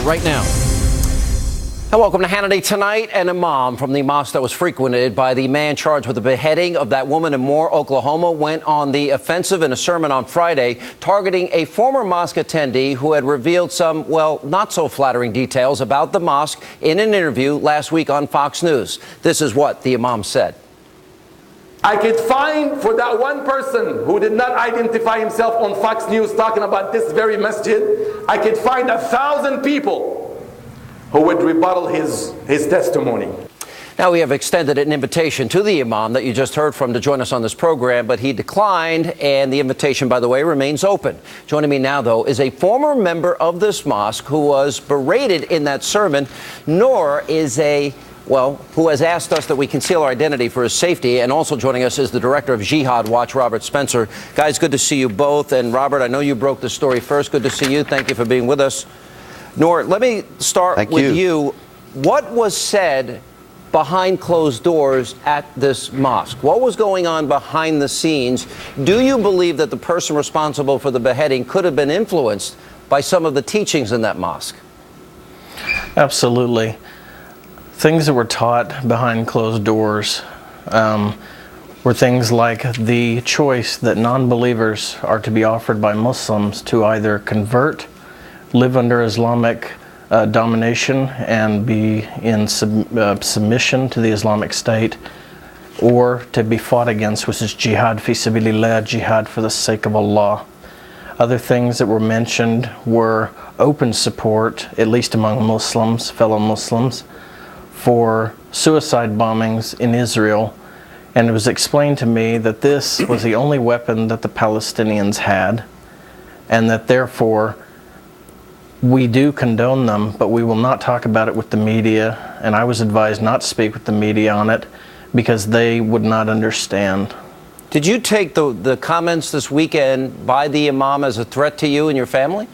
right now. And welcome to Hannity Tonight. An imam from the mosque that was frequented by the man charged with the beheading of that woman in Moore, Oklahoma, went on the offensive in a sermon on Friday, targeting a former mosque attendee who had revealed some, well, not so flattering details about the mosque in an interview last week on Fox News. This is what the imam said. I could find for that one person who did not identify himself on Fox News talking about this very masjid, I could find 1,000 people who would rebuttal his testimony. Now, we have extended an invitation to the imam that you just heard from to join us on this program, but he declined, and the invitation, by the way, remains open. Joining me now, though, is a former member of this mosque who was berated in that sermon. Noor is who has asked us that we conceal our identity for his safety, and also joining us is the director of Jihad Watch, Robert Spencer. Guys, good to see you both. And Robert, I know you broke the story first. Good to see you. Thank you for being with us. Noor, let me start with you. What was said behind closed doors at this mosque? What was going on behind the scenes? Do you believe that the person responsible for the beheading could have been influenced by some of the teachings in that mosque? Absolutely. Things that were taught behind closed doors were things like the choice that non-believers are to be offered by Muslims to either convert, live under Islamic domination and be in submission to the Islamic State, or to be fought against, which is jihad fi sabilillah, jihad for the sake of Allah. Other things that were mentioned were open support, at least among Muslims, fellow Muslims, for suicide bombings in Israel. And it was explained to me that this was the only weapon that the Palestinians had, and that therefore we do condone them, but we will not talk about it with the media. And I was advised not to speak with the media on it because they would not understand. Did you take the comments this weekend by the imam as a threat to you and your family?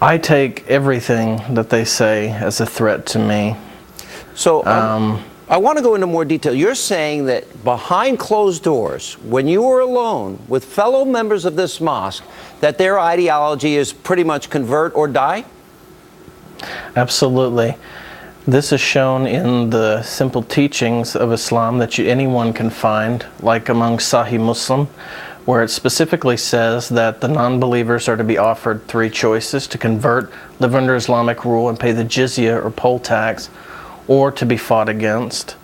I take everything that they say as a threat to me. So I want to go into more detail. You're saying that behind closed doors, when you were alone with fellow members of this mosque, that their ideology is pretty much convert or die? Absolutely. This is shown in the simple teachings of Islam that anyone can find, like among Sahih Muslim, where it specifically says that the non-believers are to be offered three choices: to convert, live under Islamic rule, and pay the jizya or poll tax, or to be fought against.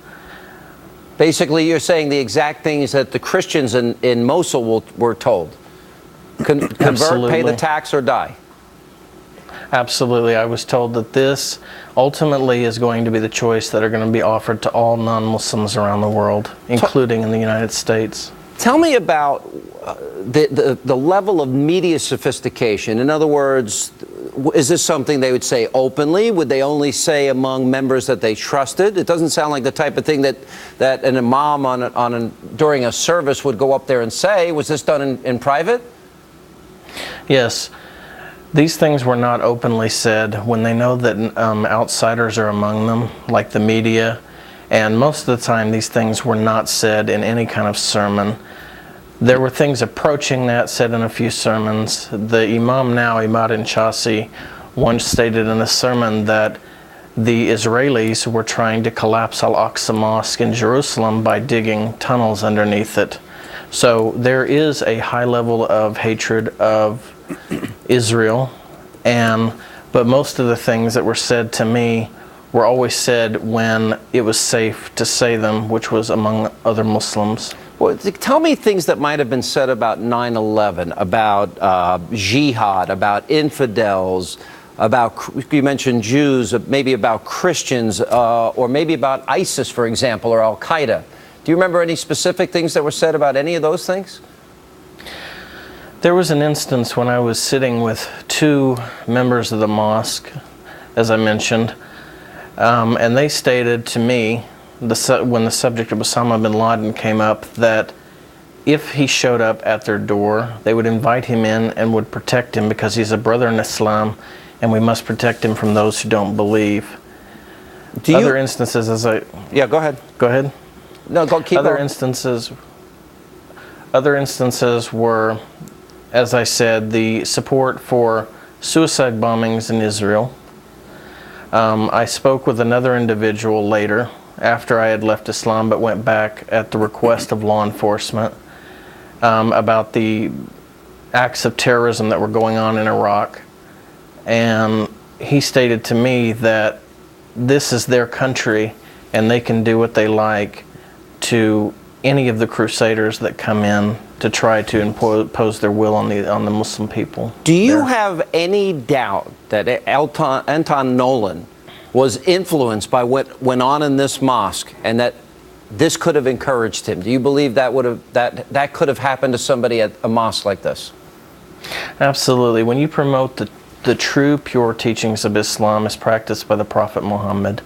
Basically, you're saying the exact things that the Christians in Mosul were told. Convert, Absolutely. Pay the tax, or die. Absolutely. I was told that this ultimately is going to be the choice that are going to be offered to all non-Muslims around the world, including in the United States. Tell me about the level of media sophistication. In other words, is this something they would say openly? Would they only say among members that they trusted? It doesn't sound like the type of thing that an imam during a service would go up there and say. Was this done in private? Yes. These things were not openly said when they know that outsiders are among them, like the media. And most of the time, these things were not said in any kind of sermon. There were things approaching that said in a few sermons. The Imam now, Imad Chasi, once stated in a sermon that the Israelis were trying to collapse Al-Aqsa Mosque in Jerusalem by digging tunnels underneath it. So there is a high level of hatred of Israel, but most of the things that were said to me were always said when it was safe to say them, which was among other Muslims. Well, tell me things that might have been said about 9/11, about jihad, about infidels, about, you mentioned Jews, maybe about Christians, or maybe about ISIS, for example, or Al-Qaeda. Do you remember any specific things that were said about any of those things? There was an instance when I was sitting with two members of the mosque, as I mentioned, and they stated to me, when the subject of Osama bin Laden came up, that if he showed up at their door, they would invite him in and would protect him because he's a brother in Islam, and we must protect him from those who don't believe. Other instances, Yeah, go ahead. Go ahead. No, go keep Other going. instances were, as I said, the support for suicide bombings in Israel. I spoke with another individual later, after I had left Islam, but went back at the request of law enforcement, about the acts of terrorism that were going on in Iraq. And he stated to me that this is their country and they can do what they like to any of the crusaders that come in to try to impose their will on the Muslim people. Do you have any doubt that Anton Nolan was influenced by what went on in this mosque, and that this could have encouraged him? Do you believe that that could have happened to somebody at a mosque like this? Absolutely. When you promote the true, pure teachings of Islam as practiced by the Prophet Muhammad,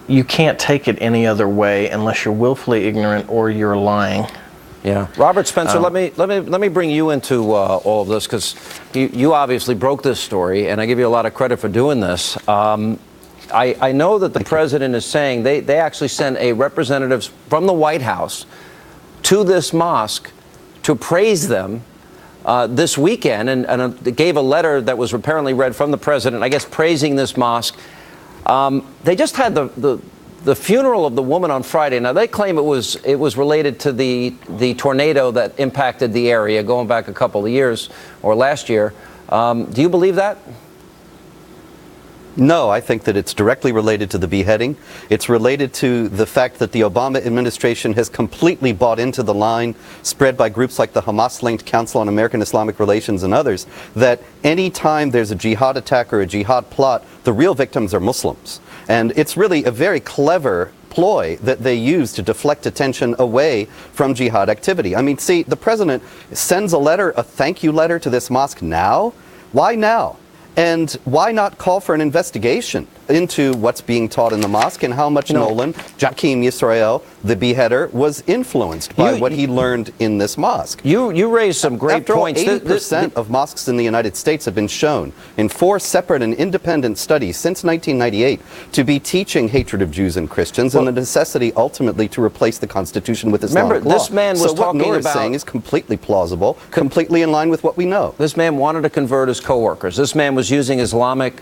you can't take it any other way unless you're willfully ignorant or you're lying. Yeah, Robert Spencer, let me bring you into all of this, because you obviously broke this story, and I give you a lot of credit for doing this. I know that the president is saying they actually sent a representative from the White House to this mosque to praise them this weekend, and gave a letter that was apparently read from the president, I guess, praising this mosque. They just had the funeral of the woman on Friday. Now, they claim it was related to the tornado that impacted the area going back a couple of years, or last year. Do you believe that? No, I think that it's directly related to the beheading. It's related to the fact that the Obama administration has completely bought into the line spread by groups like the Hamas-linked Council on American Islamic Relations and others, that any time there's a jihad attack or a jihad plot, the real victims are Muslims. And it's really a very clever ploy that they use to deflect attention away from jihad activity. I mean, see, the president sends a thank you letter to this mosque now. Why now? And why not call for an investigation into what's being taught in the mosque and how much Nolan, Jakim Yisrael, the beheader, was influenced by what he learned in this mosque? You raised some great points. 80% of mosques in the United States have been shown in 4 separate and independent studies since 1998 to be teaching hatred of Jews and Christians, and the necessity ultimately to replace the Constitution with Islamic law. Remember, this man was talking about... So what Noor is saying is completely plausible, completely in line with what we know. This man wanted to convert his coworkers. This man was using Islamic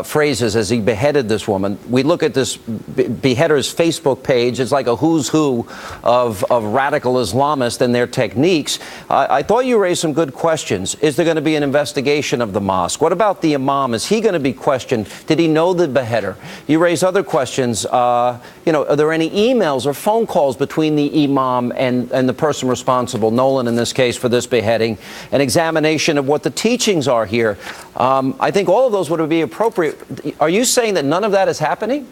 phrases as he beheaded this woman. We look at this beheader's Facebook page. It's like a who's who of radical Islamists and their techniques. I thought you raised some good questions. Is there going to be an investigation of the mosque? What about the imam? Is he going to be questioned? Did he know the beheader? You raised other questions. Are there any emails or phone calls between the imam and the person responsible, Nolan in this case, for this beheading? An examination of what the teachings are here. I think all of those would be appropriate. Are you saying that none of that is happening?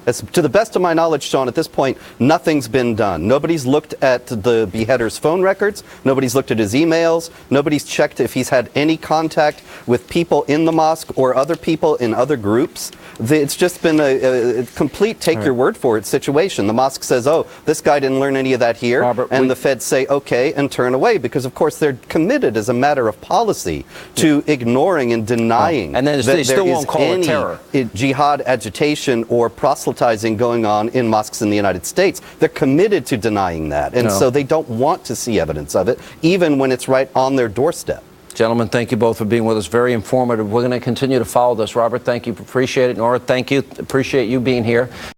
To the best of my knowledge, Sean, at this point, nothing's been done. Nobody's looked at the beheader's phone records. Nobody's looked at his emails. Nobody's checked if he's had any contact with people in the mosque or other people in other groups. It's just been a complete take-your-word-for-it situation. The mosque says, oh, this guy didn't learn any of that here. Robert, and the feds say, okay, and turn away, because, of course, they're committed as a matter of policy to ignoring and denying and then that they still there won't is call it any terror. Jihad agitation or proselytizing going on in mosques in the United States. They're committed to denying that, and so they don't want to see evidence of it, even when it's right on their doorstep. Gentlemen, thank you both for being with us. Very informative. We're going to continue to follow this. Robert, thank you. Appreciate it. Nora, thank you. Appreciate you being here.